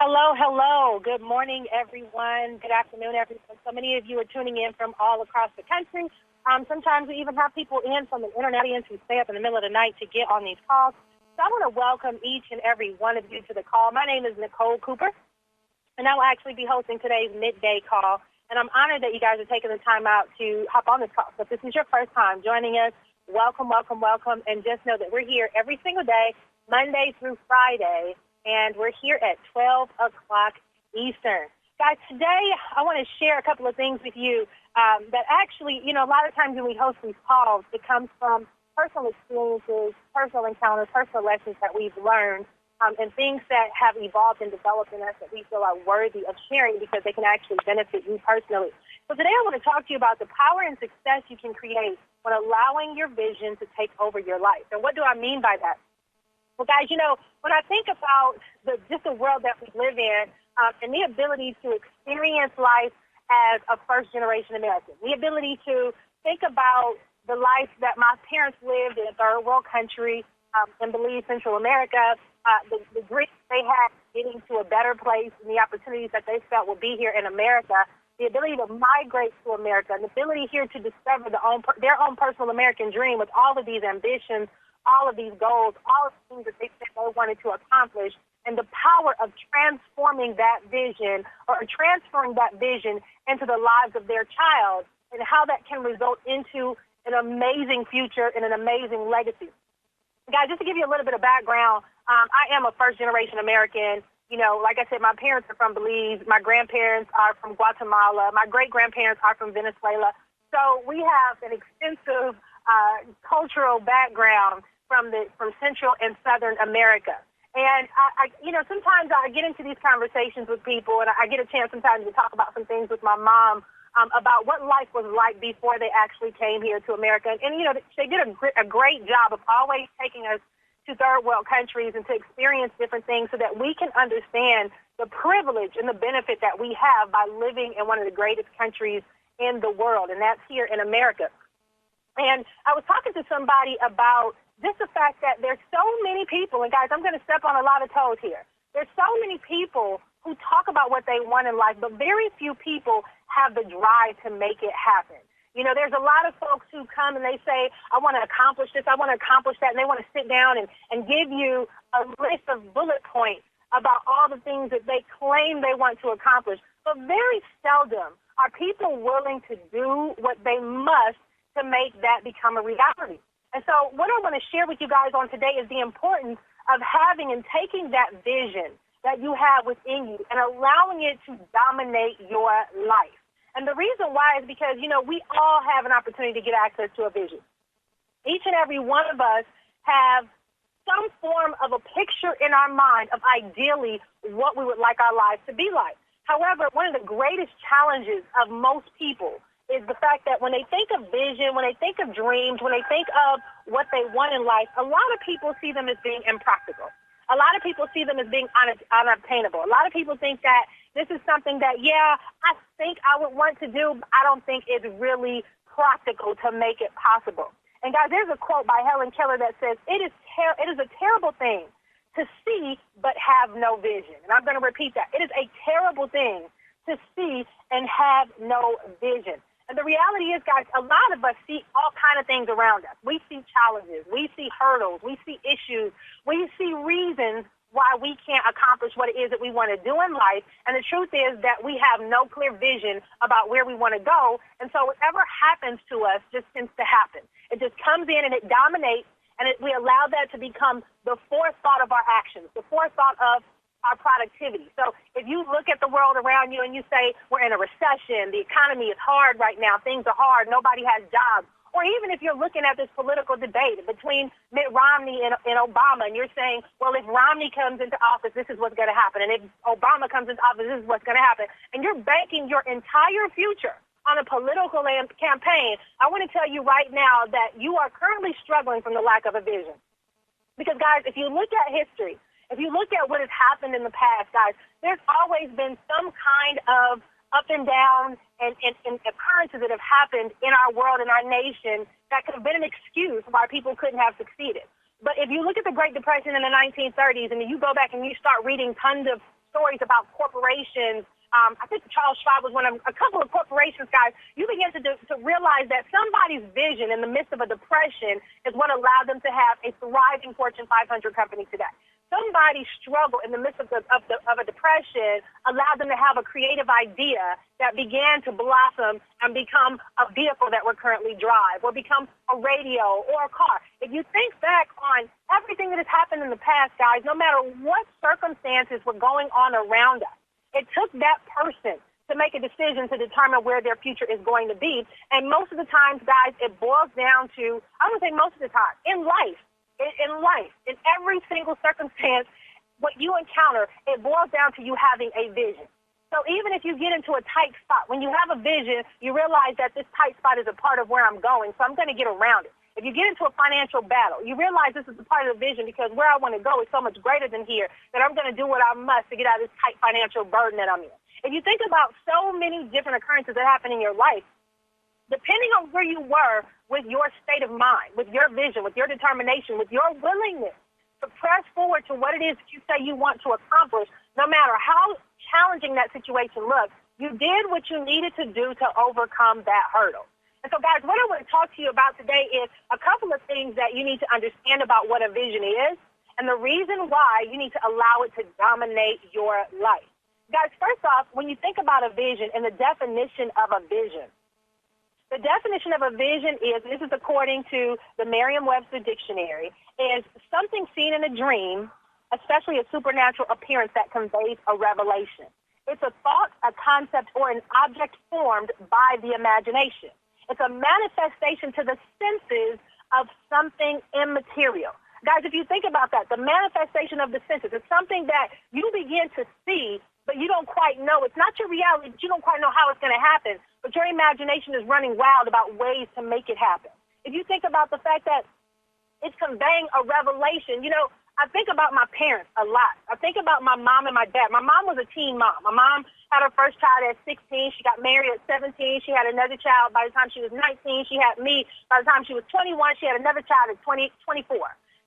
Hello, hello. Good morning, everyone. Good afternoon, everyone. So many of you are tuning in from all across the country. Sometimes we even have people in from the internet audience who stay up in the middle of the night to get on these calls. So I want to welcome each and every one of you to the call. My name is Nicole Cooper, and I will actually be hosting today's midday call. And I'm honored that you guys are taking the time out to hop on this call. So if this is your first time joining us, welcome, welcome, welcome. And just know that we're here every single day, Monday through Friday, and we're here at 12 o'clock Eastern. Guys, today I want to share a couple of things with you that actually, a lot of times when we host these calls, it comes from personal experiences, personal encounters, personal lessons that we've learned, and things that have evolved and developed in us that we feel are worthy of sharing because they can actually benefit you personally. So today I want to talk to you about the power and success you can create when allowing your vision to take over your life. And what do I mean by that? Well, guys, when I think about just the world that we live in and the ability to experience life as a first-generation American, the ability to think about the life that my parents lived in a third-world country in Belize, Central America, the dreams they had getting to a better place and the opportunities that they felt would be here in America, the ability to migrate to America, and the ability here to discover their own personal American dream with all of these ambitions, all of these goals, all of the things that they said they wanted to accomplish, and the power of transforming that vision or transferring that vision into the lives of their child and how that can result into an amazing future and an amazing legacy. Guys, just to give you a little bit of background, I am a first-generation American. Like I said, my parents are from Belize. My grandparents are from Guatemala. My great-grandparents are from Venezuela. So we have an extensive cultural background from Central and Southern America. And sometimes I get into these conversations with people, and I get a chance sometimes to talk about some things with my mom about what life was like before they actually came here to America. And they did a great job of always taking us to third world countries and to experience different things so that we can understand the privilege and the benefit that we have by living in one of the greatest countries in the world, and that's here in America. And I was talking to somebody about just the fact that there's so many people, and guys, I'm going to step on a lot of toes here. There's so many people who talk about what they want in life, but very few people have the drive to make it happen. There's a lot of folks who come and they say, I want to accomplish this, I want to accomplish that, and they want to sit down and give you a list of bullet points about all the things that they claim they want to accomplish. But very seldom are people willing to do what they must to make that become a reality. And so what I want to share with you guys on today is the importance of having and taking that vision that you have within you and allowing it to dominate your life. And the reason why is because, we all have an opportunity to get access to a vision. Each and every one of us have some form of a picture in our mind of ideally what we would like our lives to be like. However, one of the greatest challenges of most people is the fact that when they think of vision, when they think of dreams, when they think of what they want in life, a lot of people see them as being impractical. A lot of people see them as being unobtainable. A lot of people think that this is something that, I think I would want to do, but I don't think it's really practical to make it possible. And guys, there's a quote by Helen Keller that says, it is a terrible thing to see but have no vision. And I'm going to repeat that. It is a terrible thing to see and have no vision. And the reality is, guys, a lot of us see all kinds of things around us. We see challenges. We see hurdles. We see issues. We see reasons why we can't accomplish what it is that we want to do in life. And the truth is that we have no clear vision about where we want to go. And so whatever happens to us just tends to happen. It just comes in and it dominates, and we allow that to become the forethought of our actions, the forethought of our productivity. So if you look at the world around you and you say, we're in a recession, the economy is hard right now, things are hard, nobody has jobs, or even if you're looking at this political debate between Mitt Romney and Obama, and you're saying, well, if Romney comes into office, this is what's going to happen, and if Obama comes into office, this is what's going to happen, and you're banking your entire future on a political campaign, I want to tell you right now that you are currently struggling from the lack of a vision. Because, guys, if you look at history, if you look at what has happened in the past, guys, there's always been some kind of up and down and occurrences that have happened in our world, in our nation, that could have been an excuse why people couldn't have succeeded. But if you look at the Great Depression in the 1930s and you go back and you start reading tons of stories about corporations. I think Charles Schwab was a couple of corporations, guys. You begin to realize that somebody's vision in the midst of a depression is what allowed them to have a thriving Fortune 500 company today. Somebody's struggle in the midst of a depression allowed them to have a creative idea that began to blossom and become a vehicle that we're currently drive, or become a radio or a car. If you think back on everything that has happened in the past, guys, no matter what circumstances were going on around us, it took that person to make a decision to determine where their future is going to be. And most of the times, guys, it boils down to, I would say most of the time, in life, in every single circumstance, what you encounter, it boils down to you having a vision. So even if you get into a tight spot, when you have a vision, you realize that this tight spot is a part of where I'm going, so I'm going to get around it. If you get into a financial battle, you realize this is a part of the vision because where I want to go is so much greater than here that I'm going to do what I must to get out of this tight financial burden that I'm in. If you think about so many different occurrences that happen in your life, depending on where you were with your state of mind, with your vision, with your determination, with your willingness to press forward to what it is that you say you want to accomplish, no matter how challenging that situation looks, you did what you needed to do to overcome that hurdle. And so, guys, what I want to talk to you about today is a couple of things that you need to understand about what a vision is and the reason why you need to allow it to dominate your life. Guys, first off, when you think about a vision and the definition of a vision, the definition of a vision is, this is according to the Merriam-Webster Dictionary, is something seen in a dream, especially a supernatural appearance that conveys a revelation. It's a thought, a concept, or an object formed by the imagination. It's a manifestation to the senses of something immaterial. Guys, if you think about that, the manifestation of the senses, it's something that you begin to see, but you don't quite know. It's not your reality, but you don't quite know how it's going to happen. But your imagination is running wild about ways to make it happen. If you think about the fact that it's conveying a revelation, I think about my parents a lot. I think about my mom and my dad. My mom was a teen mom. My mom had her first child at 16. She got married at 17. She had another child by the time she was 19. She had me by the time she was 21. She had another child at 24.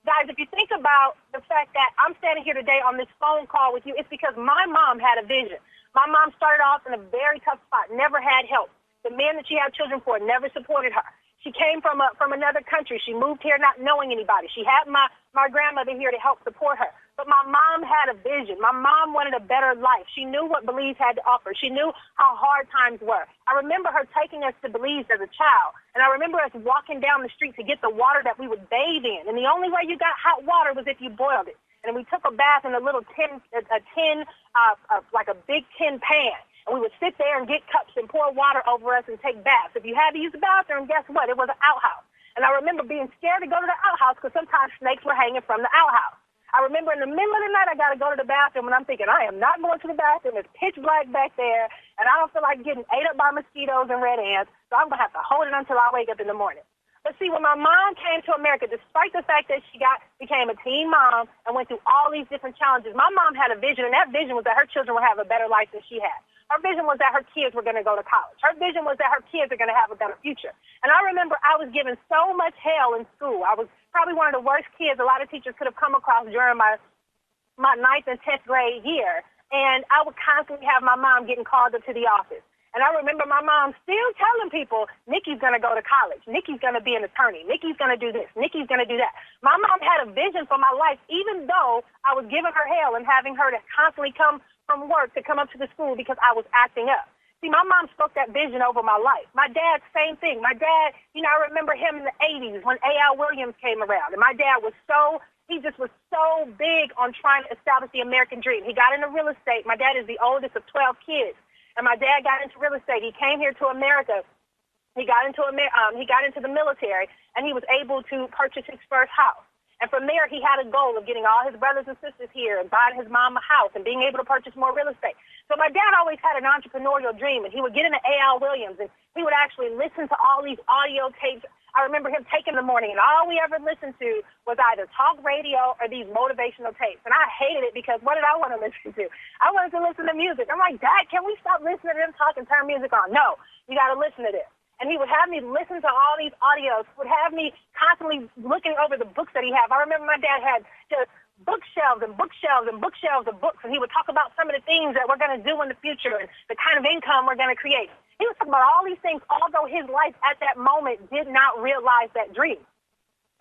Guys, if you think about the fact that I'm standing here today on this phone call with you, it's because my mom had a vision. My mom started off in a very tough spot, never had help. The men that she had children for never supported her. She came from another country. She moved here not knowing anybody. She had my grandmother here to help support her. But my mom had a vision. My mom wanted a better life. She knew what Belize had to offer. She knew how hard times were. I remember her taking us to Belize as a child, and I remember us walking down the street to get the water that we would bathe in. And the only way you got hot water was if you boiled it. And we took a bath in a little like a big tin pan. And we would sit there and get cups and pour water over us and take baths. If you had to use the bathroom, guess what? It was an outhouse. And I remember being scared to go to the outhouse because sometimes snakes were hanging from the outhouse. I remember in the middle of the night, I got to go to the bathroom, and I'm thinking, I am not going to the bathroom. It's pitch black back there, and I don't feel like getting ate up by mosquitoes and red ants, so I'm going to have to hold it until I wake up in the morning. But see, when my mom came to America, despite the fact that she became a teen mom and went through all these different challenges, my mom had a vision, and that vision was that her children would have a better life than she had. Her vision was that her kids were going to go to college. Her vision was that her kids are going to have a better future. And I remember I was given so much hell in school. I was probably one of the worst kids a lot of teachers could have come across during my 9th and 10th grade year. And I would constantly have my mom getting called up to the office. And I remember my mom still telling people, Nikki's going to go to college. Nikki's going to be an attorney. Nikki's going to do this. Nikki's going to do that. My mom had a vision for my life, even though I was giving her hell and having her to constantly come from work to come up to the school because I was acting up. See, my mom spoke that vision over my life. My dad, same thing. My dad, I remember him in the 80s when A.L. Williams came around. And my dad he just was so big on trying to establish the American dream. He got into real estate. My dad is the oldest of 12 kids. And my dad got into real estate. He came here to America. He got into the military, and he was able to purchase his first house. And from there, he had a goal of getting all his brothers and sisters here and buying his mom a house and being able to purchase more real estate. So my dad always had an entrepreneurial dream, and he would get into A.L. Williams, and he would actually listen to all these audio tapes. I remember him taking the morning, and all we ever listened to was either talk radio or these motivational tapes. And I hated it because what did I want to listen to? I wanted to listen to music. I'm like, Dad, can we stop listening to them talk and turn music on? No, you got to listen to this. And he would have me listen to all these audios, would have me constantly looking over the books that he had. I remember my dad had just bookshelves and bookshelves and bookshelves of books, and he would talk about some of the things that we're going to do in the future and the kind of income we're going to create. He was talking about all these things, although his life at that moment did not realize that dream.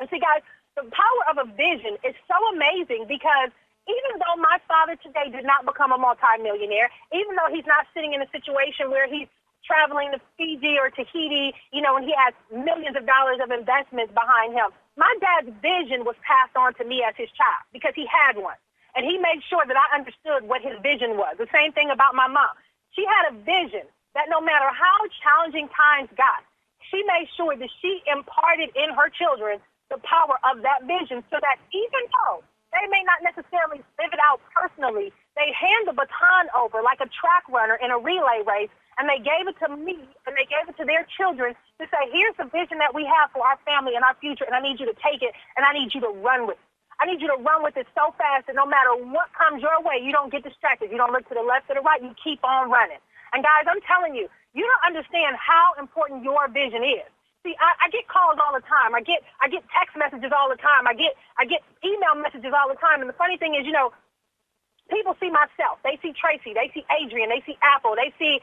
And see, guys, the power of a vision is so amazing because even though my father today did not become a multimillionaire, even though he's not sitting in a situation where he's traveling to Fiji or Tahiti, and he has millions of dollars of investments behind him, my dad's vision was passed on to me as his child because he had one. And he made sure that I understood what his vision was. The same thing about my mom. She had a vision that no matter how challenging times got, she made sure that she imparted in her children the power of that vision so that even though they may not necessarily live it out personally, they hand the baton over like a track runner in a relay race, and they gave it to me, and they gave it to their children to say, here's the vision that we have for our family and our future, and I need you to take it, and I need you to run with it. I need you to run with it so fast that no matter what comes your way, you don't get distracted. You don't look to the left or the right. You keep on running. And, guys, I'm telling you, you don't understand how important your vision is. See, I get calls all the time. I get text messages all the time. I get email messages all the time. And the funny thing is, people see myself. They see Tracy. They see Adrian. They see Apple. They see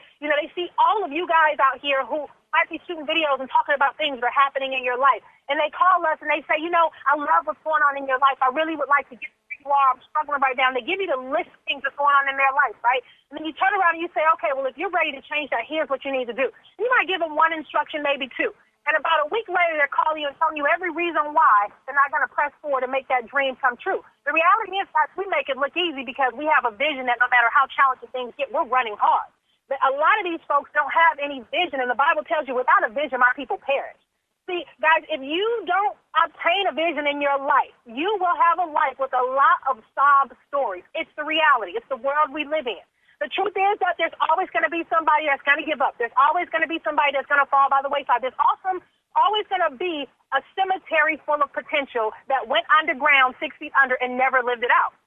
all of you guys out here who might be shooting videos and talking about things that are happening in your life. And they call us and they say, I love what's going on in your life. I really would like to get where you are. I'm struggling right now. And they give you the list of things that's going on in their life, right? And then you turn around and you say, okay, well, if you're ready to change that, here's what you need to do. And you might give them one instruction, maybe two. And about a week later, they're calling you and telling you every reason why they're not going to press forward and make that dream come true. The reality is, guys, we make it look easy because we have a vision that no matter how challenging things get, we're running hard. But a lot of these folks don't have any vision, and the Bible tells you without a vision, my people perish. See, guys, if you don't obtain a vision in your life, you will have a life with a lot of sob stories. It's the reality. It's the world we live in. The truth is that there's always going to be somebody that's going to give up. There's always going to be somebody that's going to fall by the wayside. There's always going to be a cemetery full of potential that went underground 6 feet under and never lived it out.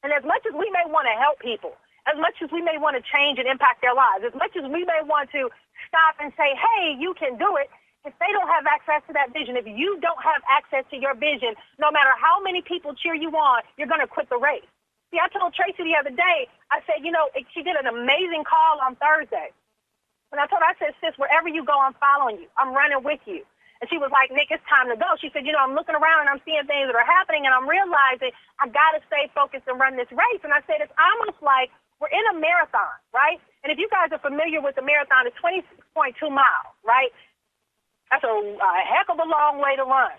And as much as we may want to help people, as much as we may want to change and impact their lives, as much as we may want to stop and say, hey, you can do it, if they don't have access to that vision, if you don't have access to your vision, no matter how many people cheer you on, you're going to quit the race. See, I told Tracy the other day, I said, she did an amazing call on Thursday. And I told her, I said, sis, wherever you go, I'm following you. I'm running with you. And she was like, Nick, it's time to go. She said, I'm looking around and I'm seeing things that are happening and I'm realizing I got to stay focused and run this race. And I said, it's almost like we're in a marathon, right? And if you guys are familiar with the marathon, it's 26.2 miles, right? That's a heck of a long way to run.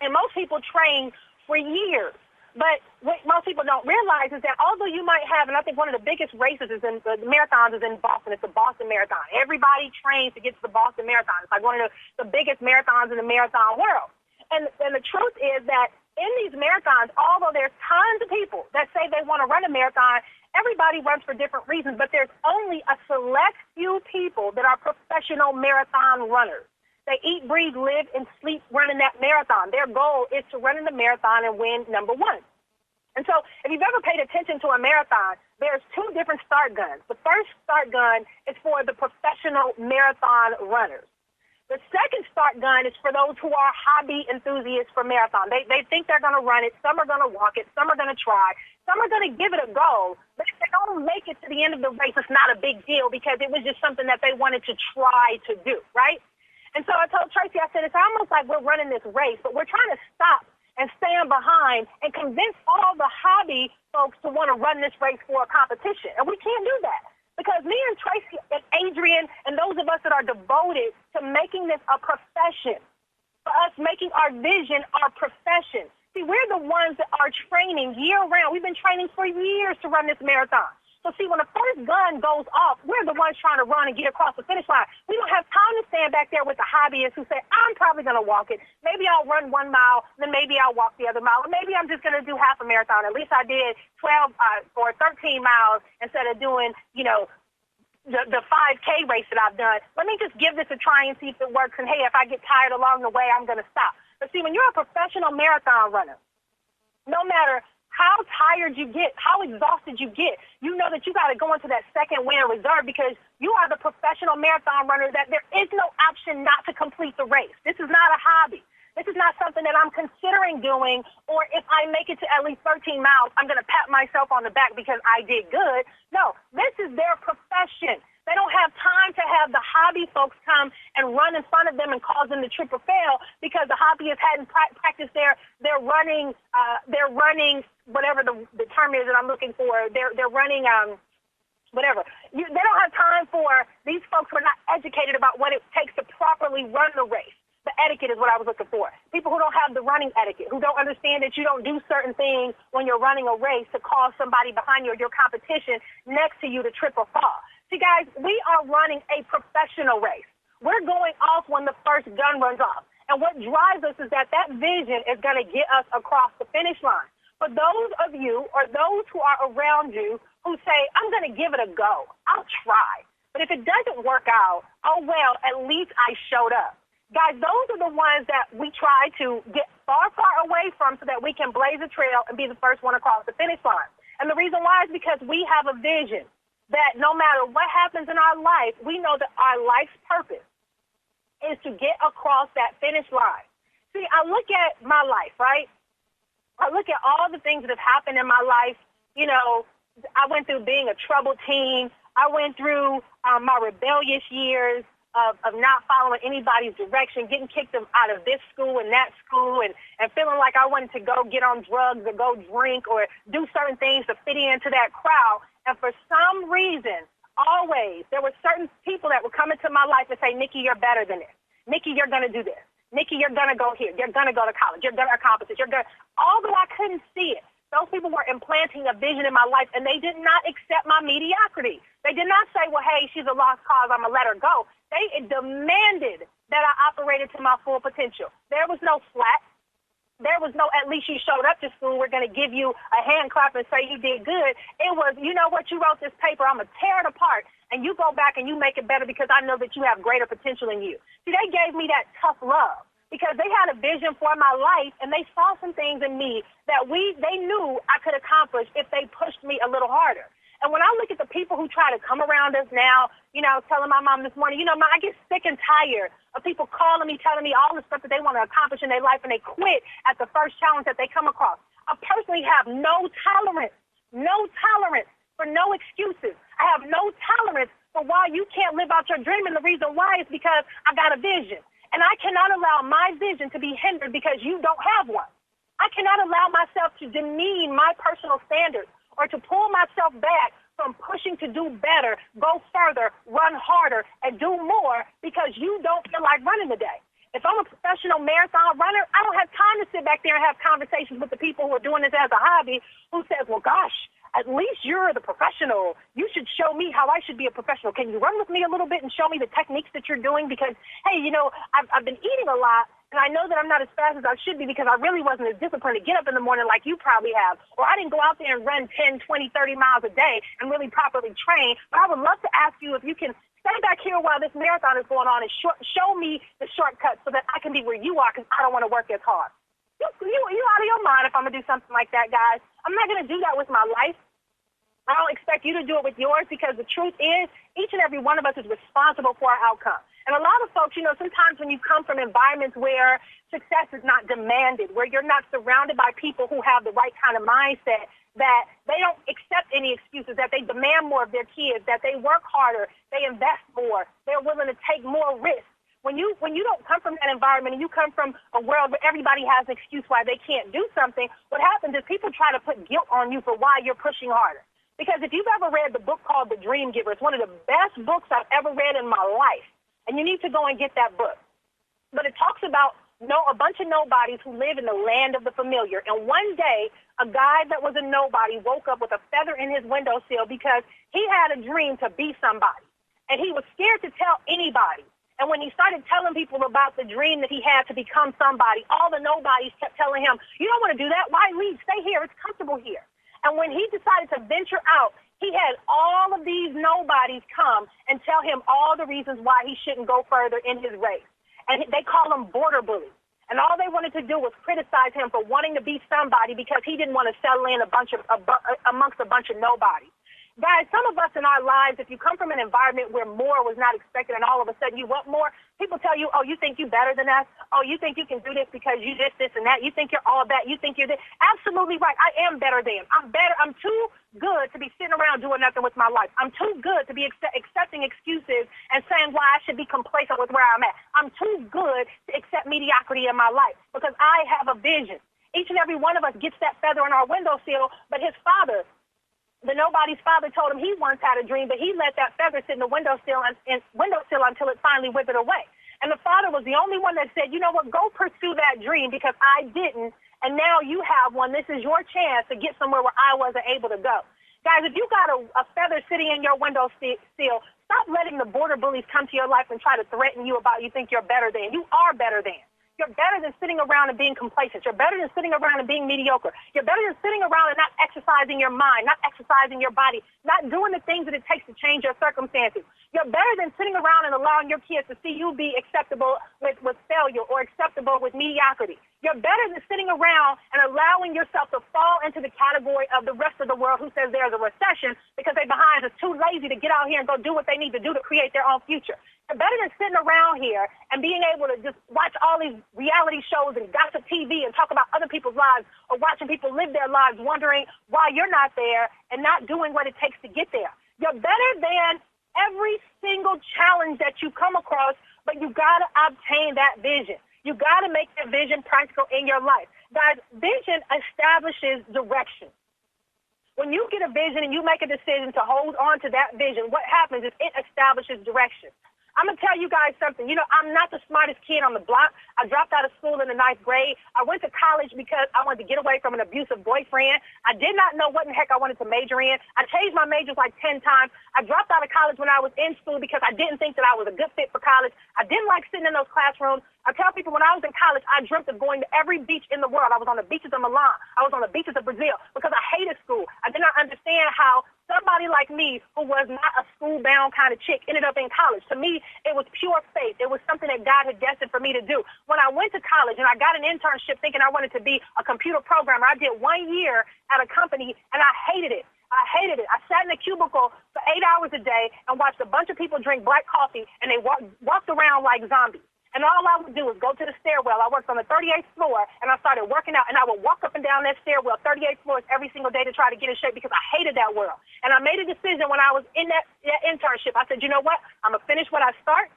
And most people train for years. But what most people don't realize is that although you might have, and I think one of the biggest races is in the marathons is in Boston. It's the Boston Marathon. Everybody trains to get to the Boston Marathon. It's like one of the biggest marathons in the marathon world. And the truth is that in these marathons, although there's tons of people that say they want to run a marathon, everybody runs for different reasons, but there's only a select few people that are professional marathon runners. They eat, breathe, live, and sleep running that marathon. Their goal is to run in the marathon and win number one. And so if you've ever paid attention to a marathon, there's two different start guns. The first start gun is for the professional marathon runners. The second start gun is for those who are hobby enthusiasts for marathon. They think they're going to run it. Some are going to walk it. Some are going to try. Some are going to give it a go. But if they don't make it to the end of the race, it's not a big deal because it was just something that they wanted to try to do, right? And so I told Tracy, I said, it's almost like we're running this race, but we're trying to stop and stand behind and convince all the hobby folks to want to run this race for a competition. And we can't do that because me and Tracy and Adrian and those of us that are devoted to making this a profession, for us making our vision our profession. See, we're the ones that are training year-round. We've been training for years to run this marathon. So, see, when the first gun goes off, we're the ones trying to run and get across the finish line. We don't have time to stand back there with the hobbyists who say, I'm probably going to walk it. Maybe I'll run 1 mile, then maybe I'll walk the other mile, or maybe I'm just going to do half a marathon. At least I did 12 or 13 miles instead of doing, the 5K race that I've done. Let me just give this a try and see if it works. And, hey, if I get tired along the way, I'm going to stop. But, see, when you're a professional marathon runner, no matter how tired you get, how exhausted you get, you know that you got to go into that second wind reserve because you are the professional marathon runner that there is no option not to complete the race. This is not a hobby. This is not something that I'm considering doing, or if I make it to at least 13 miles, I'm going to pat myself on the back because I did good. No, this is their profession. They don't have time to have the hobby folks come and run in front of them and cause them to trip or fail because the hobbyists hadn't practiced their running, whatever the term is that I'm looking for. They're running, whatever. They don't have time for these folks who are not educated about what it takes to properly run the race. The etiquette is what I was looking for. People who don't have the running etiquette, who don't understand that you don't do certain things when you're running a race to cause somebody behind you or your competition next to you to trip or fall. See, guys, we are running a professional race. We're going off when the first gun runs off. And what drives us is that vision is going to get us across the finish line. For those of you or those who are around you who say, I'm going to give it a go, I'll try. But if it doesn't work out, oh, well, at least I showed up. Guys, those are the ones that we try to get far, far away from so that we can blaze a trail and be the first one across the finish line. And the reason why is because we have a vision that no matter what happens in our life, we know that our life's purpose is to get across that finish line. See, I look at my life, right? I look at all the things that have happened in my life. You know, I went through being a troubled teen. I went through my rebellious years of not following anybody's direction, getting kicked out of this school and that school, and feeling like I wanted to go get on drugs or go drink or do certain things to fit into that crowd. And for some reason, always, there were certain people that would come into my life and say, Nikki, you're better than this. Nikki, you're going to do this. Nikki, you're going to go here. You're going to go to college. You're going to accomplish it. Although I couldn't see it, those people were implanting a vision in my life, and they did not accept my mediocrity. They did not say, well, hey, she's a lost cause. I'm going to let her go. They demanded that I operated to my full potential. There was no slack. There was no, at least you showed up to school, we're going to give you a hand clap and say you did good. It was, you know what, you wrote this paper, I'm going to tear it apart, and you go back and you make it better because I know that you have greater potential in you. See, they gave me that tough love because they had a vision for my life, and they saw some things in me that they knew I could accomplish if they pushed me a little harder. And when I look at the people who try to come around us now, you know, telling my mom this morning, you know, I get sick and tired of people calling me, telling me all the stuff that they want to accomplish in their life, and they quit at the first challenge that they come across. I personally have no tolerance for no excuses. I have no tolerance for why you can't live out your dream, and the reason why is because I got a vision. And I cannot allow my vision to be hindered because you don't have one. I cannot allow myself to demean my personal standards or to pull myself back from pushing to do better, go further, run harder, and do more because you don't feel like running today. If I'm a professional marathon runner, I don't have time to sit back there and have conversations with the people who are doing this as a hobby who says, well, gosh, at least you're the professional. You should show me how I should be a professional. Can you run with me a little bit and show me the techniques that you're doing? Because, hey, you know, I've been eating a lot, and I know that I'm not as fast as I should be because I really wasn't as disciplined to get up in the morning like you probably have. Or I didn't go out there and run 10, 20, 30 miles a day and really properly train. But I would love to ask you if you can stay back here while this marathon is going on and show me the shortcuts so that I can be where you are because I don't want to work as hard. You out of your mind if I'm going to do something like that, guys. I'm not going to do that with my life. I don't expect you to do it with yours because the truth is each and every one of us is responsible for our outcome. And a lot of folks, you know, sometimes when you come from environments where success is not demanded, where you're not surrounded by people who have the right kind of mindset, that they don't accept any excuses, that they demand more of their kids, that they work harder, they invest more, they're willing to take more risks. When you don't come from that environment and you come from a world where everybody has an excuse why they can't do something, what happens is people try to put guilt on you for why you're pushing harder. Because if you've ever read the book called The Dream Giver, it's one of the best books I've ever read in my life. And you need to go and get that book. But it talks about a bunch of nobodies who live in the land of the familiar. And one day, a guy that was a nobody woke up with a feather in his windowsill because he had a dream to be somebody. And he was scared to tell anybody. And when he started telling people about the dream that he had to become somebody, all the nobodies kept telling him, you don't want to do that. Why leave? Stay here. It's comfortable here. And when he decided to venture out, he had all of these nobodies come and tell him all the reasons why he shouldn't go further in his race. And they call him border bullies. And all they wanted to do was criticize him for wanting to be somebody because he didn't want to settle in amongst a bunch of nobodies. Guys, some of us in our lives, if you come from an environment where more was not expected and all of a sudden you want more, people tell you, oh, you think you better than us? Oh, you think you can do this because you this, and that? You think you're all that? You think you're this? Absolutely right. I am better than. I'm better. I'm too good to be sitting around doing nothing with my life. I'm too good to be accepting excuses and saying why I should be complacent with where I'm at. I'm too good to accept mediocrity in my life because I have a vision. Each and every one of us gets that feather in our windowsill, but his father, the nobody's father, told him he once had a dream, but he let that feather sit in the windowsill until it finally withered away. And the father was the only one that said, you know what, go pursue that dream because I didn't, and now you have one. This is your chance to get somewhere where I wasn't able to go. Guys, if you got a feather sitting in your windowsill, stop letting the border bullies come to your life and try to threaten you about you think you're better than. You are better than. You're better than sitting around and being complacent. You're better than sitting around and being mediocre. You're better than sitting around and not exercising your mind, not exercising your body, not doing the things that it takes to change your circumstances. You're better than sitting around and allowing your kids to see you be acceptable with failure or acceptable with mediocrity. You're better than sitting around and allowing yourself to fall into the category of the rest of the world who says there's a recession because they behind is too lazy to get out here and go do what they need to do to create their own future. You're better than sitting around here and being able to just watch all these reality shows and gossip TV and talk about other people's lives or watching people live their lives wondering why you're not there and not doing what it takes to get there. You're better than every single challenge that you come across, but you got to obtain that vision. You got to make that vision practical in your life. Guys, vision establishes direction. When you get a vision and you make a decision to hold on to that vision, what happens is it establishes direction. I'm going to tell you guys something. You know, I'm not the smartest kid on the block. I dropped out of school in the 9th grade. I went to college because I wanted to get away from an abusive boyfriend. I did not know what in the heck I wanted to major in. I changed my majors like 10 times. I dropped out of college when I was in school because I didn't think that I was a good fit for college. I didn't like sitting in those classrooms. I tell people when I was in college, I dreamt of going to every beach in the world. I was on the beaches of Milan. I was on the beaches of Brazil because I hated school. I did not understand how somebody like me who was not a school-bound kind of chick ended up in college. To me, it was pure faith. It was something that God had destined for me to do. When I went to college and I got an internship thinking I wanted to be a computer programmer, I did 1 year at a company, and I hated it. I hated it. I sat in a cubicle for 8 hours a day and watched a bunch of people drink black coffee, and they walked around like zombies. And all I would do was go to the stairwell. I worked on the 38th floor, and I started working out, and I would walk up and down that stairwell 38 floors every single day to try to get in shape because I hated that world. And I made a decision when I was in that internship. I said, you know what? I'm going to finish what I start.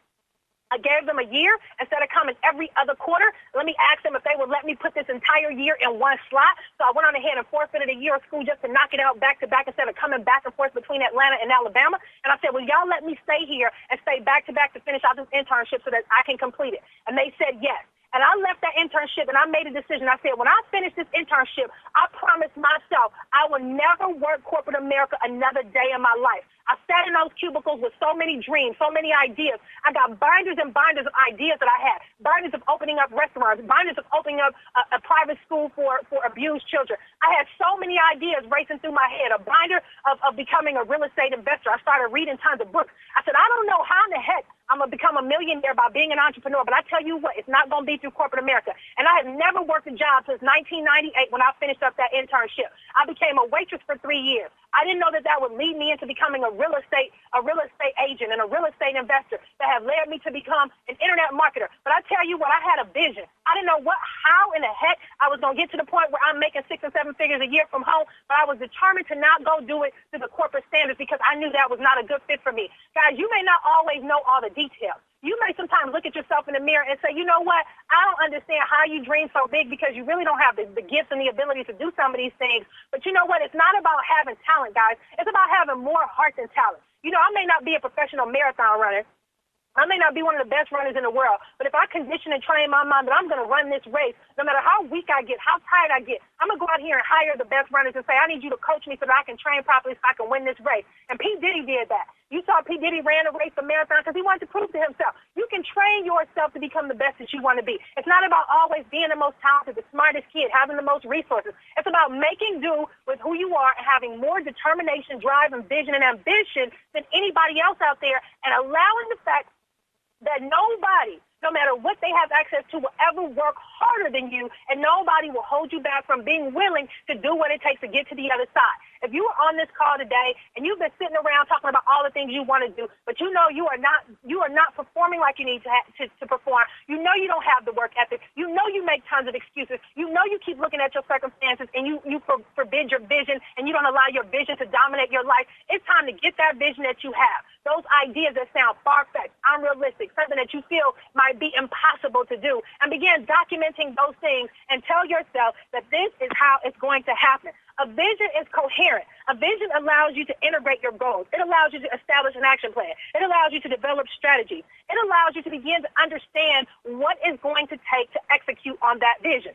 I gave them a year. Instead of coming every other quarter, let me ask them if they would let me put this entire year in one slot. So I went on ahead and forfeited a year of school just to knock it out back to back instead of coming back and forth between Atlanta and Alabama. And I said, well, y'all let me stay here and stay back to back to finish out this internship so that I can complete it. And they said yes. And I left that internship and I made a decision. I said, when I finish this internship, I promised myself I will never work corporate America another day in my life. I sat in those cubicles with so many dreams, so many ideas. I got binders and binders of ideas that I had, binders of opening up restaurants, binders of opening up a private school for abused children. I had so many ideas racing through my head, a binder of becoming a real estate investor. I started reading tons of books. I said, I don't know how in the heck I'm going to become a millionaire by being an entrepreneur, but I tell you what, it's not going to be through corporate America. And I have never worked a job since 1998 when I finished up that internship. I became a waitress for 3 years. I didn't know that that would lead me into becoming a real estate agent and a real estate investor that have led me to become an internet marketer. But I tell you what, I had a vision. I didn't know how in the heck I was going to get to the point where I'm making 6 and 7 figures a year from home, but I was determined to not go do it through the corporate standards because I knew that was not a good fit for me. Guys, you may not always know all the details. You may sometimes look at yourself in the mirror and say, you know what, I don't understand how you dream so big because you really don't have the gifts and the ability to do some of these things. But you know what, it's not about having talent, guys. It's about having more heart than talent. You know, I may not be a professional marathon runner. I may not be one of the best runners in the world, but if I condition and train my mind that I'm going to run this race, no matter how weak I get, how tired I get, I'm going to go out here and hire the best runners and say, I need you to coach me so that I can train properly so I can win this race. And P. Diddy did that. You saw P. Diddy ran a race for marathon because he wanted to prove to himself. You can train yourself to become the best that you want to be. It's not about always being the most talented, the smartest kid, having the most resources. It's about making do with who you are and having more determination, drive, and vision and ambition than anybody else out there and allowing the fact that nobody, no matter what they have access to, will ever work harder than you, and nobody will hold you back from being willing to do what it takes to get to the other side. If you are on this call today and you've been sitting around talking about all the things you want to do, but you know you are not performing like you need to perform. You know you don't have the work ethic. You know you make tons of excuses. You know you keep looking at your circumstances and you forbid your vision and you don't allow your vision to dominate your life. It's time to get that vision that you have. Those ideas that sound far-fetched, unrealistic, something that you feel might be impossible to do, and begin documenting those things and tell yourself that this is how it's going to happen. A vision is coherent. A vision allows you to integrate your goals. It allows you to establish an action plan. It allows you to develop strategies. It allows you to begin to understand what is going to take to execute on that vision.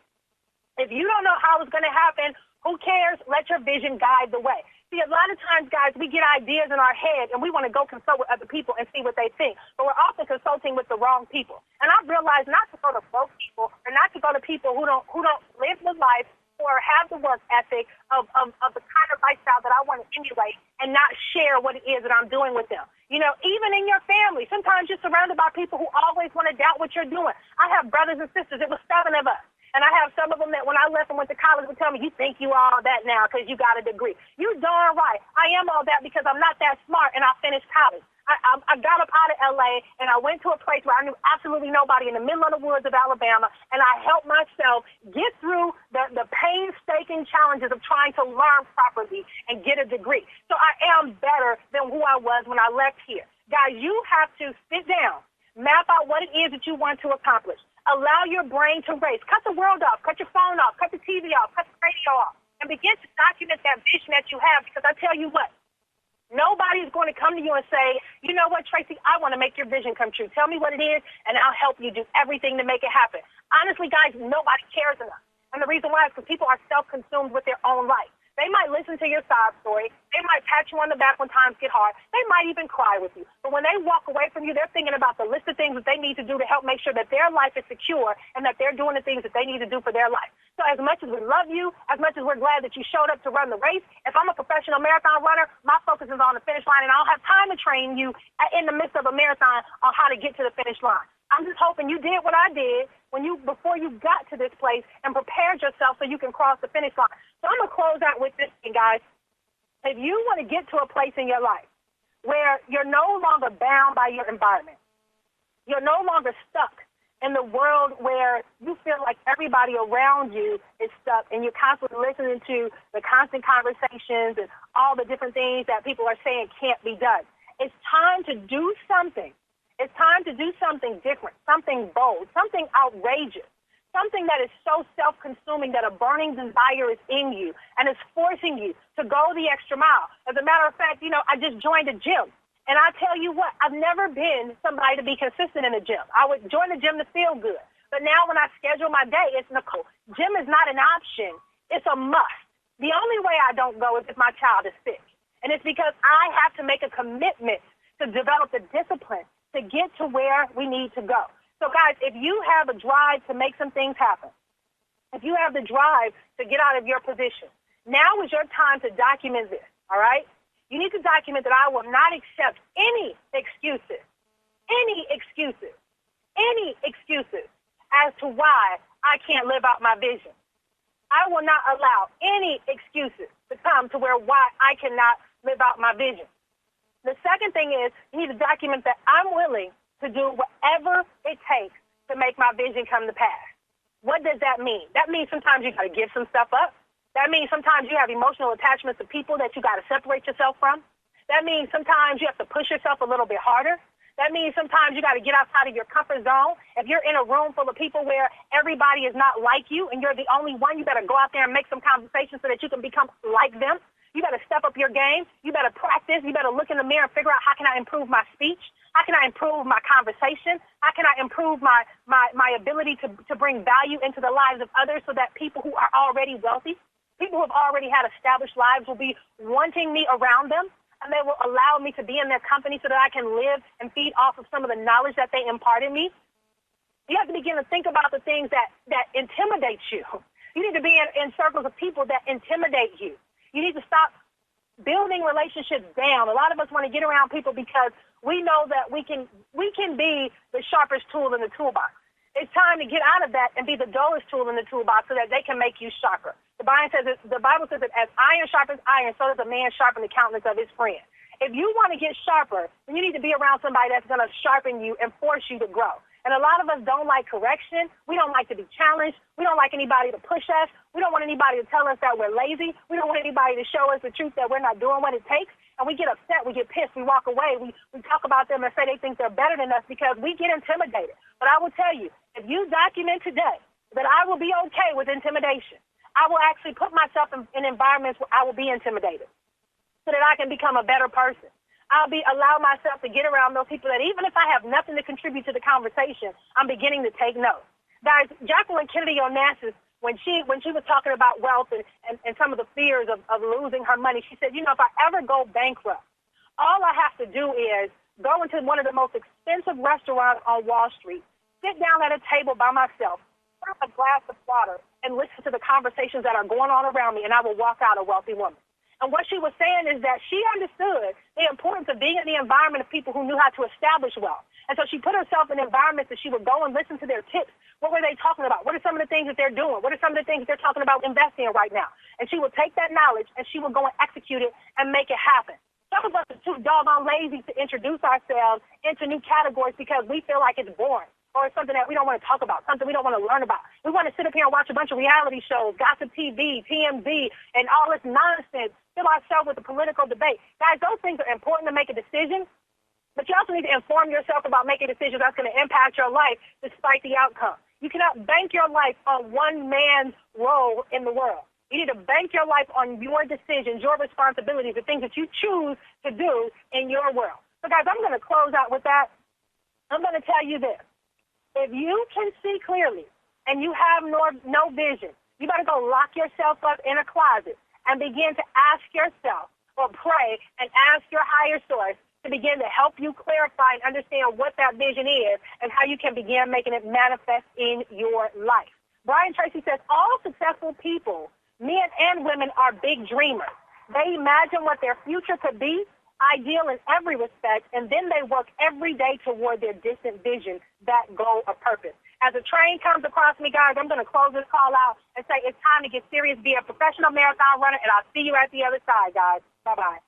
If you don't know how it's going to happen, who cares? Let your vision guide the way. See, a lot of times, guys, we get ideas in our head and we want to go consult with other people and see what they think. But we're often consulting with the wrong people. And I've realized not to go to broke people or not to go to people who don't live the life or have the work ethic of the kind of lifestyle that I want to emulate and not share what it is that I'm doing with them. You know, even in your family, sometimes you're surrounded by people who always want to doubt what you're doing. I have brothers and sisters. It was 7 of us. And I have some of them that when I left and went to college would tell me, you think you are all that now because you got a degree. You darn right. I am all that because I'm not that smart and I finished college. I got up out of L.A. and I went to a place where I knew absolutely nobody in the middle of the woods of Alabama, and I helped myself get through the painstaking challenges of trying to learn properly and get a degree. So I am better than who I was when I left here. Guys, you have to sit down, map out what it is that you want to accomplish. Allow your brain to race. Cut the world off. Cut your phone off. Cut the TV off. Cut the radio off. And begin to document that vision that you have, because I tell you what, nobody's going to come to you and say, you know what, Tracy, I want to make your vision come true. Tell me what it is, and I'll help you do everything to make it happen. Honestly, guys, nobody cares enough. And the reason why is because people are self-consumed with their own life. They might listen to your sob story. They might pat you on the back when times get hard. They might even cry with you. But when they walk away from you, they're thinking about the list of things that they need to do to help make sure that their life is secure and that they're doing the things that they need to do for their life. So as much as we love you, as much as we're glad that you showed up to run the race, if I'm a professional marathon runner, my focus is on the finish line, and I don't have time to train you in the midst of a marathon on how to get to the finish line. I'm just hoping you did what I did before you got to this place and prepared yourself so you can cross the finish line. So I'm going to close out with this thing, guys. If you want to get to a place in your life where you're no longer bound by your environment, you're no longer stuck in the world where you feel like everybody around you is stuck and you're constantly listening to the constant conversations and all the different things that people are saying can't be done. It's time to do something. It's time to do something different, something bold, something outrageous, something that is so self-consuming that a burning desire is in you and is forcing you to go the extra mile. As a matter of fact, I just joined a gym. And I tell you what, I've never been somebody to be consistent in the gym. I would join the gym to feel good. But now when I schedule my day, it's Nicole. Gym is not an option. It's a must. The only way I don't go is if my child is sick. And it's because I have to make a commitment to develop the discipline to get to where we need to go. So, guys, if you have a drive to make some things happen, if you have the drive to get out of your position, now is your time to document this, all right? You need to document that I will not accept any excuses as to why I can't live out my vision. I will not allow any excuses to come to why I cannot live out my vision. The second thing is you need to document that I'm willing to do whatever it takes to make my vision come to pass. What does that mean? That means sometimes you got to give some stuff up. That means sometimes you have emotional attachments to people that you got to separate yourself from. That means sometimes you have to push yourself a little bit harder. That means sometimes you got to get outside of your comfort zone. If you're in a room full of people where everybody is not like you and you're the only one, you better go out there and make some conversation so that you can become like them. You better step up your game. You better practice. You better look in the mirror and figure out how can I improve my speech? How can I improve my conversation? How can I improve my ability to bring value into the lives of others so that people who are already wealthy, people who have already had established lives will be wanting me around them, and they will allow me to be in their company so that I can live and feed off of some of the knowledge that they imparted me. You have to begin to think about the things that intimidate you. You need to be in circles of people that intimidate you. You need to stop building relationships down. A lot of us want to get around people because we know that we can be the sharpest tool in the toolbox. It's time to get out of that and be the dullest tool in the toolbox so that they can make you sharper. The Bible says that as iron sharpens iron, so does a man sharpen the countenance of his friend. If you want to get sharper, then you need to be around somebody that's going to sharpen you and force you to grow. And a lot of us don't like correction. We don't like to be challenged. We don't like anybody to push us. We don't want anybody to tell us that we're lazy. We don't want anybody to show us the truth that we're not doing what it takes. And we get upset. We get pissed. We walk away. We talk about them and say they think they're better than us because we get intimidated. But I will tell you, if you document today that I will be okay with intimidation, I will actually put myself in environments where I will be intimidated so that I can become a better person. I'll allow myself to get around those people that even if I have nothing to contribute to the conversation, I'm beginning to take notes. Guys, Jacqueline Kennedy Onassis, when she was talking about wealth and some of the fears of losing her money, she said, if I ever go bankrupt, all I have to do is go into one of the most expensive restaurants on Wall Street, sit down at a table by myself, pour a glass of water, and listen to the conversations that are going on around me, and I will walk out a wealthy woman. And what she was saying is that she understood the importance of being in the environment of people who knew how to establish wealth. And so she put herself in environments that she would go and listen to their tips. What were they talking about? What are some of the things that they're doing? What are some of the things that they're talking about investing in right now? And she would take that knowledge and she would go and execute it and make it happen. Some of us are too doggone lazy to introduce ourselves into new categories because we feel like it's boring. Or it's something that we don't want to talk about, something we don't want to learn about. We want to sit up here and watch a bunch of reality shows, Gossip TV, TMZ, and all this nonsense, fill ourselves with a political debate. Guys, those things are important to make a decision, but you also need to inform yourself about making decisions that's going to impact your life despite the outcome. You cannot bank your life on one man's role in the world. You need to bank your life on your decisions, your responsibilities, the things that you choose to do in your world. So, guys, I'm going to close out with that. I'm going to tell you this. If you can see clearly and you have no vision, you better go lock yourself up in a closet and begin to ask yourself or pray and ask your higher source to begin to help you clarify and understand what that vision is and how you can begin making it manifest in your life. Brian Tracy says all successful people, men and women, are big dreamers. They imagine what their future could be, ideal in every respect, and then they work every day toward their distant vision, that goal or purpose. As a train comes across me, guys, I'm going to close this call out and say it's time to get serious, be a professional marathon runner, and I'll see you at the other side, guys. Bye-bye.